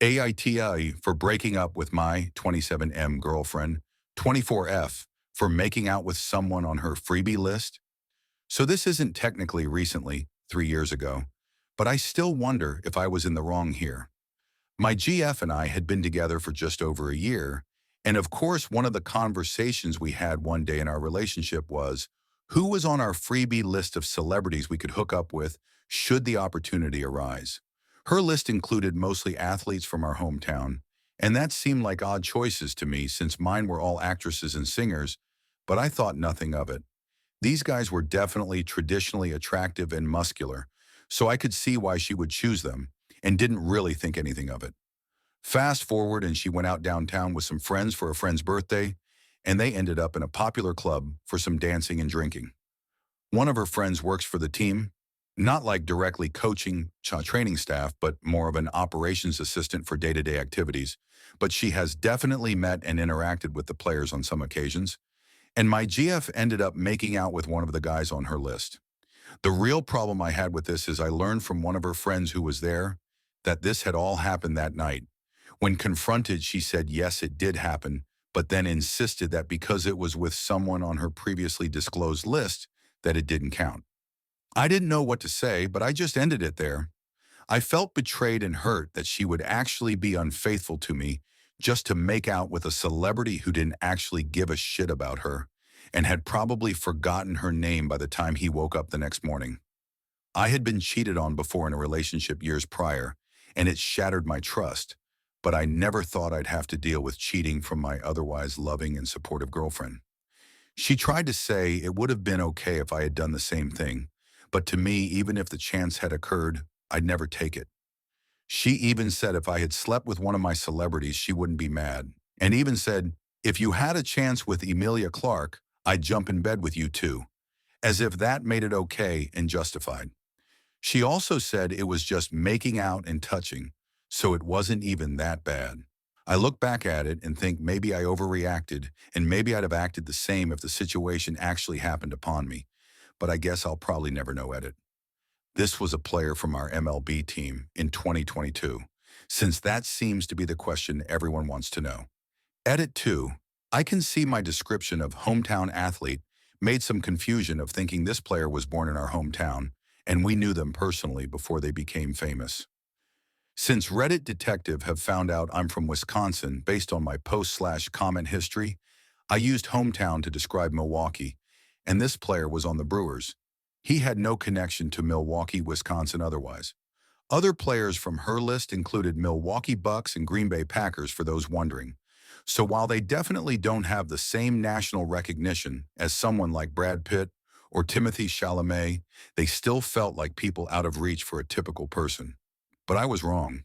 AITI for breaking up with my 27M girlfriend, 24F for making out with someone on her freebie list. So this isn't technically recently, 3 years ago, but I still wonder if I was in the wrong here. My GF and I had been together for just over a year, and of course one of the conversations we had one day in our relationship was, who was on our freebie list of celebrities we could hook up with should the opportunity arise? Her list included mostly athletes from our hometown, and that seemed like odd choices to me since mine were all actresses and singers, but I thought nothing of it. These guys were definitely traditionally attractive and muscular, so I could see why she would choose them, and didn't really think anything of it. Fast forward and she went out downtown with some friends for a friend's birthday, and they ended up in a popular club for some dancing and drinking. One of her friends works for the team, not like directly coaching training staff, but more of an operations assistant for day-to-day activities. But she has definitely met and interacted with the players on some occasions. And my GF ended up making out with one of the guys on her list. The real problem I had with this is I learned from one of her friends who was there that this had all happened that night. When confronted, she said yes, it did happen, but then insisted that because it was with someone on her previously disclosed list, that it didn't count. I didn't know what to say, but I just ended it there. I felt betrayed and hurt that she would actually be unfaithful to me just to make out with a celebrity who didn't actually give a shit about her and had probably forgotten her name by the time he woke up the next morning. I had been cheated on before in a relationship years prior, and it shattered my trust, but I never thought I'd have to deal with cheating from my otherwise loving and supportive girlfriend. She tried to say it would have been okay if I had done the same thing, but to me, even if the chance had occurred, I'd never take it. She even said if I had slept with one of my celebrities, she wouldn't be mad, and even said, if you had a chance with Emilia Clarke, I'd jump in bed with you too, as if that made it okay and justified. She also said it was just making out and touching, so it wasn't even that bad. I look back at it and think maybe I overreacted, and maybe I'd have acted the same if the situation actually happened upon me, but I guess I'll probably never know Edit. This was a player from our MLB team in 2022, since that seems to be the question everyone wants to know. Edit 2. I can see my description of hometown athlete made some confusion of thinking this player was born in our hometown, and we knew them personally before they became famous. Since Reddit detective have found out I'm from Wisconsin based on my post/comment history, I used hometown to describe Milwaukee, and this player was on the Brewers. He had no connection to Milwaukee, Wisconsin otherwise. Other players from her list included Milwaukee Bucks and Green Bay Packers for those wondering. So while they definitely don't have the same national recognition as someone like Brad Pitt or Timothy Chalamet, they still felt like people out of reach for a typical person. But I was wrong.